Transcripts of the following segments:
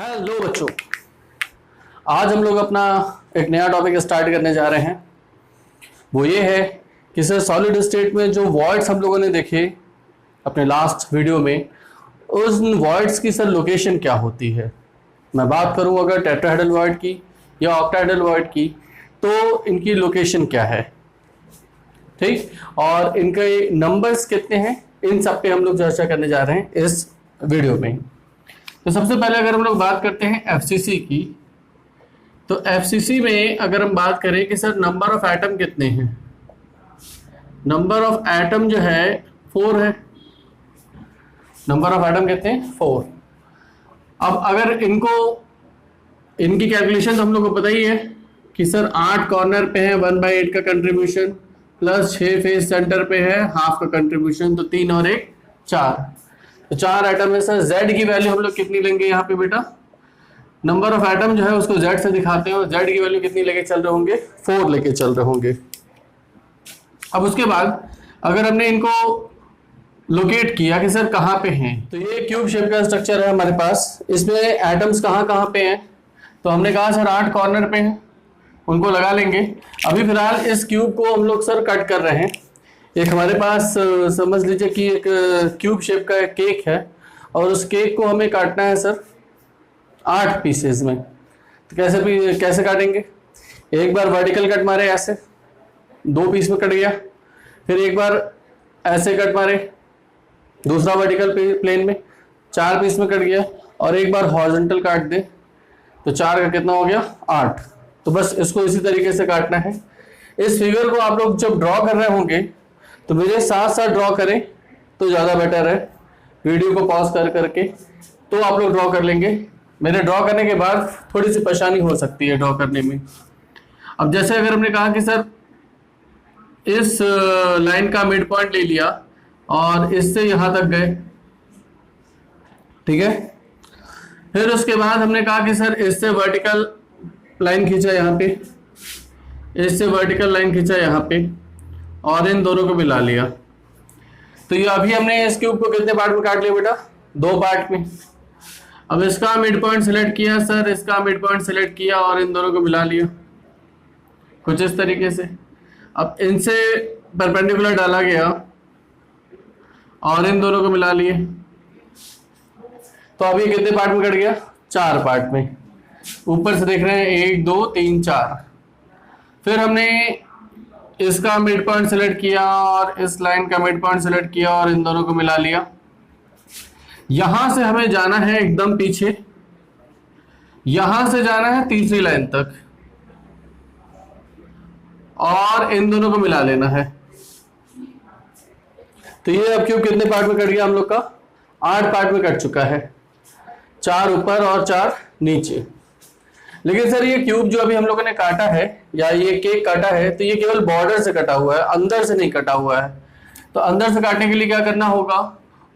Hello बच्चों, आज हम लोग अपना एक नया टॉपिक स्टार्ट करने जा रहे हैं। वो ये है कि सर सॉलिड स्टेट में जो वॉइड्स हम लोगों ने देखे अपने लास्ट वीडियो में, उस वॉइड्स की सर लोकेशन क्या होती है। मैं बात करूं अगर टेट्राहेड्रल वॉइड की या ऑक्टाहेड्रल वॉइड की, तो इनकी लोकेशन क्या है, ठीक, और इनके नंबर्स कितने हैं, इन सब पे हम लोग चर्चा करने जा रहे हैं इस वीडियो में। तो सबसे पहले अगर हम लोग बात करते हैं एफसीसी की, तो एफसीसी में अगर हम बात करें कि सर नंबर ऑफ एटम कितने हैं, नंबर ऑफ एटम जो है 4 है। नंबर ऑफ एटम कितने हैं? 4। अब अगर इनकी कैलकुलेशन तो हम लोग को पता ही है कि सर 8 कॉर्नर पे है 1/8 का कंट्रीब्यूशन, प्लस 6 फेस सेंटर पे है हाफ का कंट्रीब्यूशन, तो 3 और 1 4। तो 4 एटम है सर। Z की वैल्यू हम लोग कितनी लेंगे यहाँ पे बेटा, नंबर ऑफ एटम जो है उसको Z से दिखाते हैं, और Z की वैल्यू कितनी लेके चल रहे होंगे, 4 लेके चल रहे होंगे। अब उसके बाद अगर हमने इनको लोकेट किया कि सर कहाँ पे हैं, तो ये क्यूब शेप का स्ट्रक्चर है हमारे पास। इसमें एटम्स कहाँ पे हैं, तो हमने कहा सर 8 कॉर्नर पे हैं, उनको लगा लेंगे। अभी फिलहाल इस क्यूब को हम लोग सर कट कर रहे हैं। एक हमारे पास समझ लीजिए कि एक क्यूब शेप का एक केक है, और उस केक को हमें काटना है सर 8 पीसेस में। तो कैसे काटेंगे, एक बार वर्टिकल कट मारे ऐसे 2 पीस में कट गया, फिर एक बार ऐसे कट मारे दूसरा वर्टिकल प्लेन में 4 पीस में कट गया, और एक बार हॉरिजॉन्टल काट दे तो 4 का कितना हो गया, 8। तो बस इसको इसी तरीके से काटना है। इस फिगर को आप लोग जब ड्रॉ कर रहे होंगे तो मेरे साथ साथ ड्रॉ करें तो ज़्यादा बेटर है। वीडियो को पॉज करके तो आप लोग ड्रॉ कर लेंगे। मेरे ड्रॉ करने के बाद थोड़ी सी परेशानी हो सकती है ड्रॉ करने में। अब जैसे अगर हमने कहा कि सर इस लाइन का मिड पॉइंट ले लिया और इससे यहाँ तक गए, ठीक है। फिर उसके बाद हमने कहा कि सर इससे वर्टिकल लाइन खींचा यहाँ पे, इससे वर्टिकल लाइन खींचा यहाँ पे, और इन दोनों को मिला लिया। तो ये अभी हमने इस क्यूब को कितने पार्ट में काट लिया बेटा, 2 पार्ट में। अब इसका मिड पॉइंट सिलेक्ट किया सर, इसका मिड पॉइंट सिलेक्ट किया और इन दोनों को मिला लिया कुछ इस तरीके से। अब इनसे परपेंडिकुलर डाला गया और इन दोनों को मिला लिए, तो अभी कितने पार्ट में कट गया, 4 पार्ट में। ऊपर से देख रहे हैं 1 2 3 4। फिर हमने इसका मिड पॉइंट सिलेक्ट किया और इस लाइन का मिड पॉइंट सिलेक्ट किया और इन दोनों को मिला लिया। यहां से हमें जाना है एकदम पीछे, यहां से जाना है तीसरी लाइन तक, और इन दोनों को मिला लेना है। तो ये अब क्यूब कितने पार्ट में कट गया हम लोग का, 8 पार्ट में कट चुका है, 4 ऊपर और 4 नीचे। लेकिन सर ये क्यूब जो अभी हम लोगों ने काटा है या ये केक काटा है, तो ये केवल बॉर्डर से कटा हुआ है, अंदर से नहीं कटा हुआ है। तो अंदर से काटने के लिए क्या करना होगा,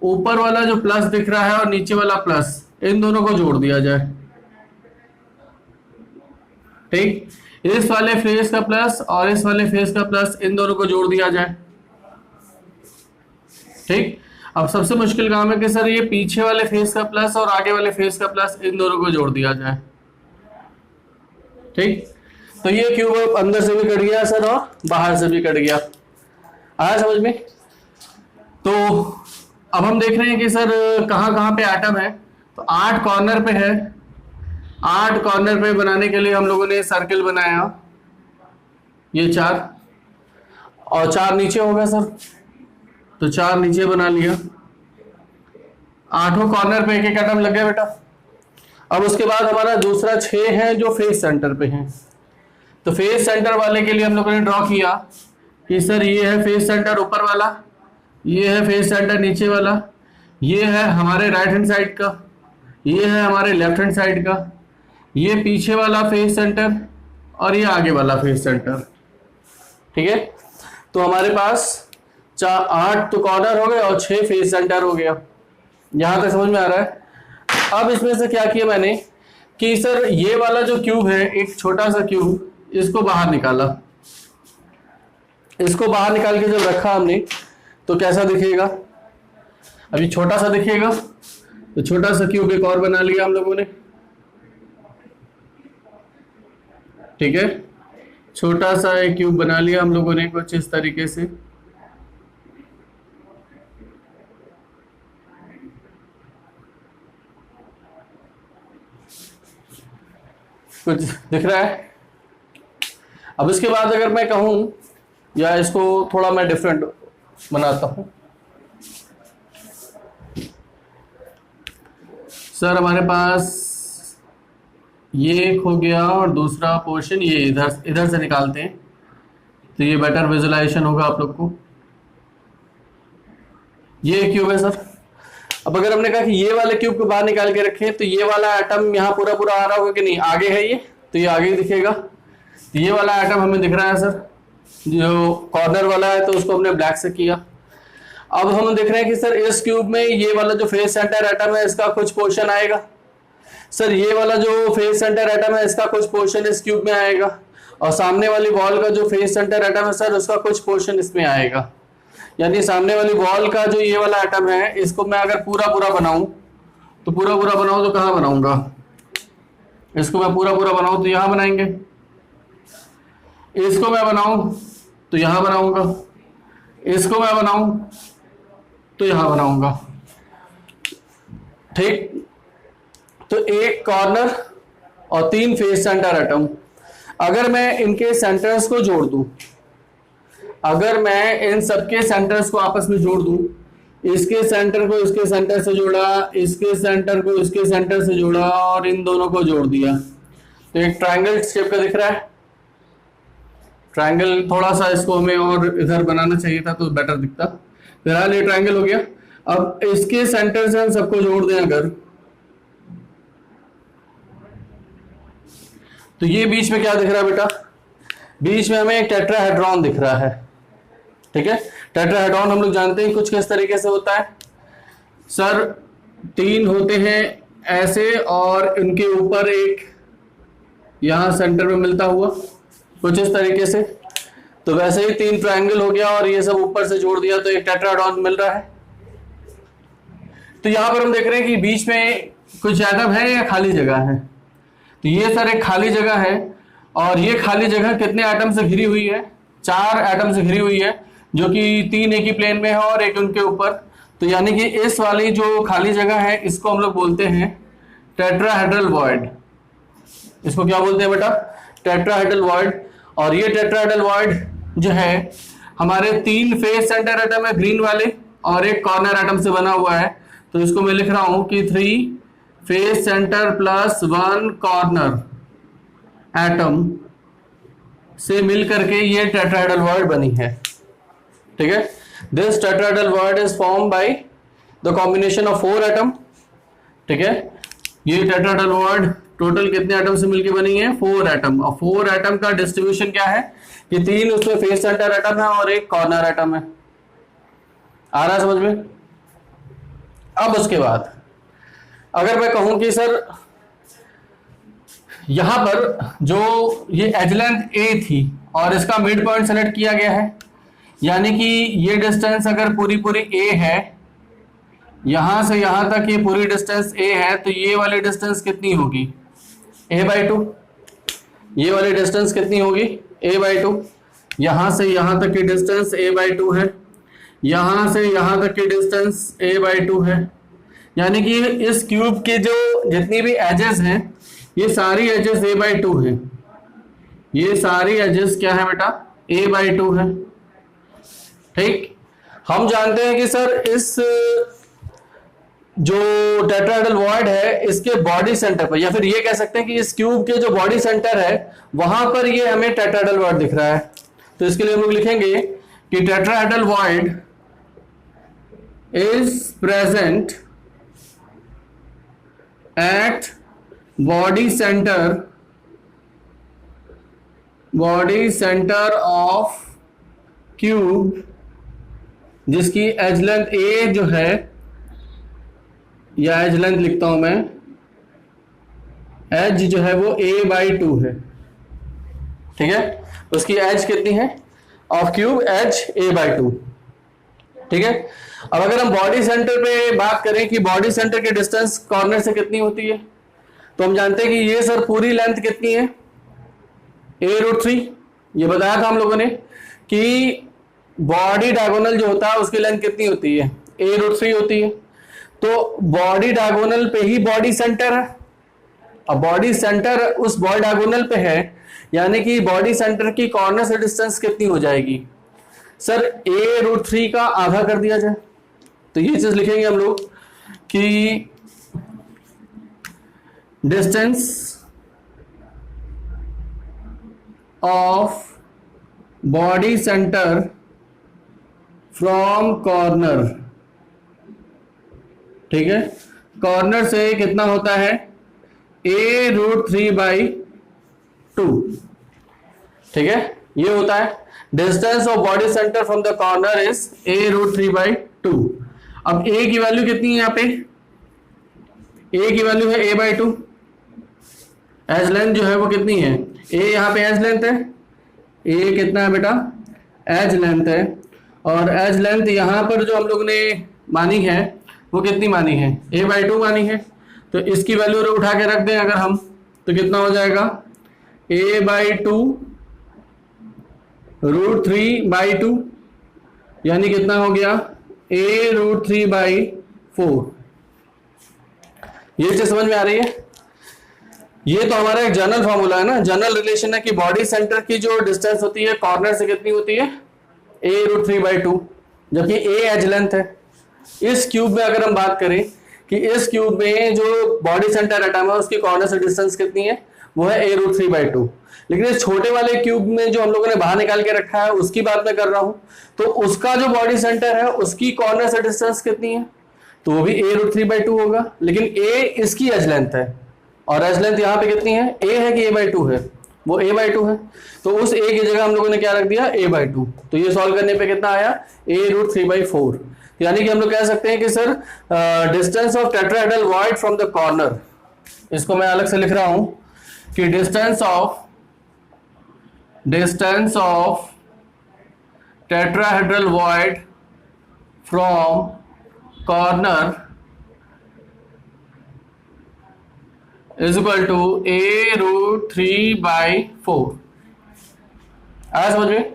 ऊपर वाला जो प्लस दिख रहा है और नीचे वाला प्लस, इन दोनों को जोड़ दिया जाए, ठीक। इस वाले फेस का प्लस और इस वाले फेस का प्लस, इन दोनों को जोड़ दिया जाए, ठीक। अब सबसे मुश्किल काम है कि सर ये पीछे वाले फेस का प्लस और आगे वाले फेस का प्लस, इन दोनों को जोड़ दिया जाए, ठीक। तो ये क्यूब अंदर से भी कट गया सर और बाहर से भी कट गया। आया समझ में। तो अब हम देख रहे हैं कि सर कहाँ पे एटम है। तो 8 कॉर्नर पे है, 8 कॉर्नर पे बनाने के लिए हम लोगों ने सर्किल बनाया, ये 4 और 4 नीचे होगा सर, तो 4 नीचे बना लिया। 8 कॉर्नर पे एक एटम लग गया बेटा। अब उसके बाद हमारा दूसरा 6 है जो फेस सेंटर पे है। तो फेस सेंटर वाले के लिए हम लोगों ने ड्रॉ किया कि सर ये है फेस सेंटर ऊपर वाला, ये है फेस सेंटर नीचे वाला, ये है हमारे राइट हैंड साइड का, ये है हमारे लेफ्ट हैंड साइड का, ये पीछे वाला फेस सेंटर और ये आगे वाला फेस सेंटर, ठीक है। तो हमारे पास 8 तो कॉर्नर हो गए और 6 फेस सेंटर हो गया। यहां तक समझ में आ रहा है। अब इसमें से क्या किया मैंने कि सर ये वाला जो क्यूब है, एक छोटा सा क्यूब, इसको बाहर निकाला। इसको बाहर निकाल के जब रखा हमने तो कैसा दिखेगा, अभी छोटा सा दिखेगा। तो छोटा सा क्यूब एक और बना लिया हम लोगों ने, ठीक है, छोटा सा एक क्यूब बना लिया हम लोगों ने कुछ इस तरीके से। कुछ दिख रहा है। अब इसके बाद अगर मैं कहूं, या इसको थोड़ा मैं डिफरेंट बनाता हूं, सर हमारे पास ये एक हो गया और दूसरा पोर्शन ये इधर से निकालते हैं, तो ये बेटर विजुलाइजेशन होगा आप लोग को। ये क्यूब है सर। अब अगर हमने कहा कि ये वाले क्यूब को बाहर निकाल के रखें, तो ये वाला एटम यहाँ पूरा पूरा आ रहा होगा कि नहीं, आगे है ये, तो ये आगे ही दिखेगा। तो ये वाला एटम हमें दिख रहा है सर, जो कॉर्नर वाला है, तो उसको हमने ब्लैक से किया। अब हम देख रहे हैं कि सर इस क्यूब में ये वाला जो फेस सेंटर एटम है इसका कुछ पोर्शन आएगा। सर ये वाला जो फेस सेंटर एटम है इसका कुछ पोर्शन इस क्यूब में आएगा, और सामने वाली वॉल का जो फेस सेंटर एटम है सर उसका कुछ पोर्शन इसमें आएगा। यानी सामने वाली वॉल का जो ये वाला एटम है, इसको मैं अगर पूरा पूरा बनाऊं, तो पूरा पूरा बनाऊं तो कहां बनाऊंगा, इसको मैं पूरा पूरा बनाऊं तो यहां बनाएंगे, इसको मैं बनाऊं तो यहां बनाऊंगा, इसको मैं बनाऊं तो यहां बनाऊंगा। ठीक, तो एक कॉर्नर और 3 फेस सेंटर एटम। अगर मैं इनके सेंटर्स को जोड़ दूं, अगर मैं इन सबके सेंटर्स को आपस में जोड़ दूं, इसके सेंटर को इसके सेंटर से जोड़ा, इसके सेंटर को इसके सेंटर से जोड़ा, और इन दोनों को जोड़ दिया, तो एक ट्रायंगल शेप का दिख रहा है। ट्रायंगल थोड़ा सा इसको हमें और इधर बनाना चाहिए था तो बेटर दिखता। फिलहाल ये ट्रायंगल हो गया। अब इसके सेंटर से हम सबको जोड़ दें अगर, तो ये बीच में क्या दिख रहा है बेटा, बीच में हमें एक टेट्राहेड्रॉन दिख रहा है। ठीक है, टेट्राहेड्रॉन हम लोग जानते हैं कुछ किस तरीके से होता है सर, 3 होते हैं ऐसे, और इनके ऊपर एक यहां सेंटर में मिलता हुआ कुछ इस तरीके से। तो वैसे ही 3 ट्रायंगल हो गया, और ये सब ऊपर से जोड़ दिया तो एक टेट्राहेड्रॉन मिल रहा है। तो यहां पर हम देख रहे हैं कि बीच में कुछ एटम है या खाली जगह है। तो ये सर एक खाली जगह है, और ये खाली जगह कितने एटम से घिरी हुई है, 4 एटम से घिरी हुई है, जो कि 3 एक ही प्लेन में है और एक उनके ऊपर। तो यानी कि इस वाली जो खाली जगह है इसको हम लोग बोलते हैं टेट्राहेड्रल वॉइड। इसको क्या बोलते हैं बेटा, टेट्राहेड्रल वॉइड। और ये टेट्राहेड्रल वॉइड जो है हमारे 3 फेस सेंटर एटम है ग्रीन वाले, और एक कॉर्नर एटम से बना हुआ है। तो इसको मैं लिख रहा हूं कि 3 face centre plus 1 corner atom से मिल करके ये टेट्राहेड्रल वॉइड बनी है। ठीक है, this tetrahedral void is form by the combination of 4 atom. ठीक है, ये टेट्राहेड्रल वॉइड टोटल कितने एटम से मिलकर बनी है, 4 एटम। और 4 एटम का डिस्ट्रीब्यूशन क्या है कि 3 उसमें फेस सेंटर एटम है और एक कॉर्नर एटम है। आ रहा है समझ में। अब उसके बाद अगर मैं कहूं कि सर यहां पर जो ये एज लेंथ ए थी और इसका मिड पॉइंट सेलेक्ट किया गया है, यानी कि ये डिस्टेंस अगर पूरी पूरी ए है, यहां से यहां तक ये पूरी डिस्टेंस ए है, तो ये वाली डिस्टेंस कितनी होगी, a/2। ये वाली डिस्टेंस कितनी होगी, a/2। यहां से यहां तक की डिस्टेंस a/2 है, यहां से यहां तक की डिस्टेंस a/2 है। यानी कि इस क्यूब के जो जितनी भी एजेस हैं, ये सारी एजेस a/2 है। ये सारी एजेस क्या है बेटा, a/2 है। ठीक, हम जानते हैं कि सर इस जो टेट्राहेड्रल वॉइड है इसके बॉडी सेंटर पर, या फिर ये कह सकते हैं कि इस क्यूब के जो बॉडी सेंटर है वहां पर ये हमें टेट्राहेड्रल वॉइड दिख रहा है। तो इसके लिए हम लोग लिखेंगे कि tetrahedral void is present at body centre of cube, जिसकी एज लेंथ ए जो है, या एज लेंथ लिखता हूं मैं, एज जो है वो a/2 है। ठीक है, उसकी एज कितनी है ऑफ क्यूब, एज a/2। ठीक है, अब अगर हम बॉडी सेंटर पे बात करें कि बॉडी सेंटर की डिस्टेंस कॉर्नर से कितनी होती है, तो हम जानते हैं कि ये सर पूरी लेंथ कितनी है, a√3, ये बताया था हम लोगों ने कि बॉडी डायगोनल जो होता है उसकी लेंथ कितनी होती है, a√3 होती है। तो बॉडी डायगोनल पे ही बॉडी सेंटर है, अब बॉडी सेंटर उस बॉडी डायगोनल पे है, यानी कि बॉडी सेंटर की कॉर्नर से डिस्टेंस कितनी हो जाएगी सर, a√3 का आधा कर दिया जाए। तो ये चीज लिखेंगे हम लोग कि distance of body centre from corner, ठीक है, कॉर्नर से कितना होता है a√3/2, ठीक है, ये होता है distance of body centre from the corner is a√3/2। अब a की वैल्यू कितनी है, यहाँ पे a की वैल्यू है a/2, एज लेंथ जो है वो कितनी है, a यहाँ पे एज लेंथ है, a कितना है बेटा, एज लेंथ है, और एज लेंथ यहाँ पर जो हम लोग ने मानी है वो कितनी मानी है, a/2 मानी है। तो इसकी वैल्यू उठा के रख दें अगर हम, तो कितना हो जाएगा a/2√3/2, यानी कितना हो गया a√3/4। ये चीज समझ में आ रही है। ये तो हमारा एक जनरल फॉर्मूला है ना, जनरल रिलेशन है कि बॉडी सेंटर की जो डिस्टेंस होती है कॉर्नर से कितनी होती है a√3/2, जबकि a एज लेंथ है। इस क्यूब में अगर हम बात करें कि इस क्यूब में जो बॉडी सेंटर एटम है उसकी कॉर्नर से डिस्टेंस कितनी है, वो है a√3/2। लेकिन इस छोटे वाले क्यूब में जो हम लोगों ने बाहर निकाल के रखा है उसकी बात मैं कर रहा हूं, तो उसका जो बॉडी सेंटर है उसकी कॉर्नर से डिस्टेंस कितनी है, तो वो भी a√3/2 होगा। लेकिन a इसकी एज लेंथ है, और एज लेंथ यहाँ पे कितनी है, a है कि a/2 है, वो a/2 है। तो उस a की जगह हम लोगों ने क्या रख दिया, a/2। तो ये सॉल्व करने पे कितना आया, a√3/4। यानी कि हम लोग कह सकते हैं कि sir distance of tetrahedral void from the corner, इसको मैं अलग से लिख रहा हूं कि distance of tetrahedral void from corner is equal to a√3/4। आया समझ में।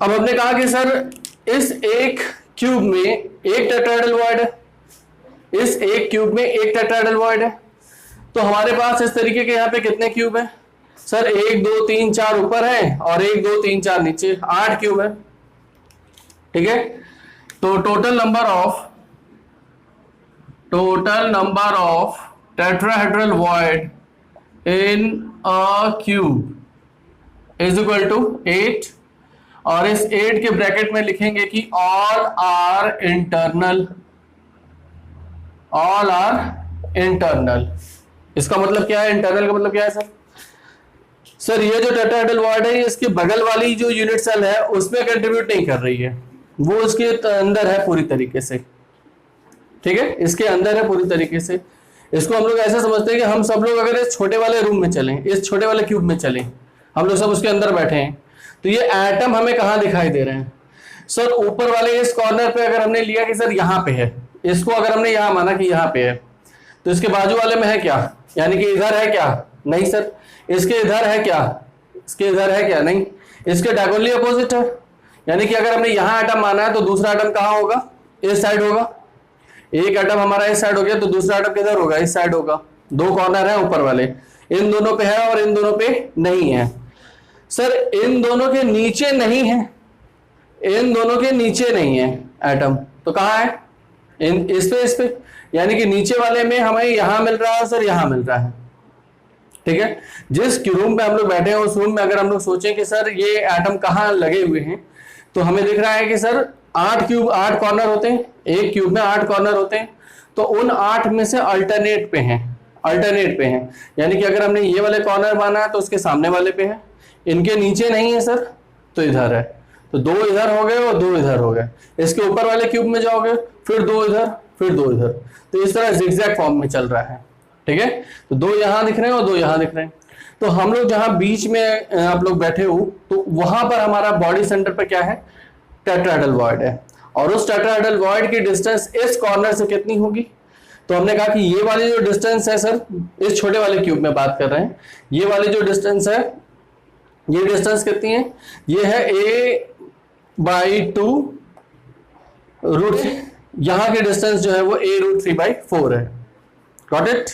अब हमने कहा कि सर इस एक क्यूब में एक टेट्राहेड्रल वॉइड है, इस एक क्यूब में एक टेट्राहेड्रल वॉइड है, तो हमारे पास इस तरीके के यहाँ पे कितने क्यूब हैं सर, 1 2 3 4 ऊपर है और 1 2 3 4 नीचे, 8 क्यूब है, ठीक है। तो total number of tetrahedral void in a cube is equal to 8, और इस 8 के ब्रैकेट में लिखेंगे कि ऑल आर इंटरनल। इसका मतलब क्या है, इंटरनल का मतलब क्या है सर ये जो टेट्राहेड्रल वॉइड है इसके बगल वाली जो यूनिट सेल है उसमें कंट्रीब्यूट नहीं कर रही है, वो उसके अंदर है पूरी तरीके से, ठीक है, इसके अंदर है पूरी तरीके से। इसको हम लोग ऐसे समझते हैं कि हम सब लोग अगर इस छोटे वाले रूम में चलें, इस छोटे वाले क्यूब में चलें, हम लोग सब उसके अंदर बैठे हैं, तो ये एटम हमें कहाँ दिखाई दे रहे हैं सर, ऊपर वाले इस कॉर्नर पे अगर हमने लिया कि सर यहाँ पे है, इसको अगर हमने यहाँ माना कि यहाँ पे है, तो इसके बाजू वाले में है क्या, यानी कि इधर है क्या, नहीं सर। इसके इधर है क्या, इसके इधर है क्या, नहीं। इसके डायगोनली अपोजिट है, यानी कि अगर हमने यहाँ एटम माना है तो दूसरा एटम कहाँ होगा, इस साइड होगा। एक एटम हमारा इस साइड हो गया तो दूसरा एटम किधर होगा, इस साइड होगा। दो कॉर्नर है ऊपर वाले, इन दोनों पे है और इन दोनों पे नहीं है। सर इन दोनों के नीचे नहीं है, इन दोनों के नीचे नहीं है एटम, तो कहाँ है, इस पे, यानी कि नीचे वाले में हमें यहां मिल रहा है सर, यहां मिल रहा है, ठीक है। जिस रूम में हम लोग बैठे हैं उस रूम में अगर हम लोग सोचें कि सर ये एटम कहाँ लगे हुए हैं, तो हमें दिख रहा है कि सर 8 कॉर्नर होते हैं, एक क्यूब में 8 कॉर्नर होते हैं, तो उन 8 में से अल्टरनेट पे हैं, यानी कि अगर हमने ये वाले कॉर्नर माना है तो उसके सामने वाले पे है, इनके नीचे नहीं है सर, तो इधर है, तो 2 इधर हो गए और 2 इधर हो गए। इसके ऊपर वाले क्यूब में जाओगे फिर 2 इधर, फिर 2 इधर, तो इस तरह जिगजैग फॉर्म में चल रहा है, ठीक है। तो 2 यहां दिख रहे हैं और 2 यहां दिख रहे हैं। तो हम लोग जहां बीच में आप लोग बैठे हो तो वहां पर हमारा बॉडी सेंटर पर क्या है, टेट्राहेड्रल वॉइड है, और उस टेट्राहेड्रल वॉइड की डिस्टेंस इस कॉर्नर से कितनी होगी, तो हमने कहा कि ये वाली जो डिस्टेंस है सर, इस छोटे वाले क्यूब में बात कर रहे हैं, ये वाली जो डिस्टेंस है ये डिस्टेंस कितनी है, ये है a/2 रूट, यहां की डिस्टेंस जो है वो a√3/4 है। Got it.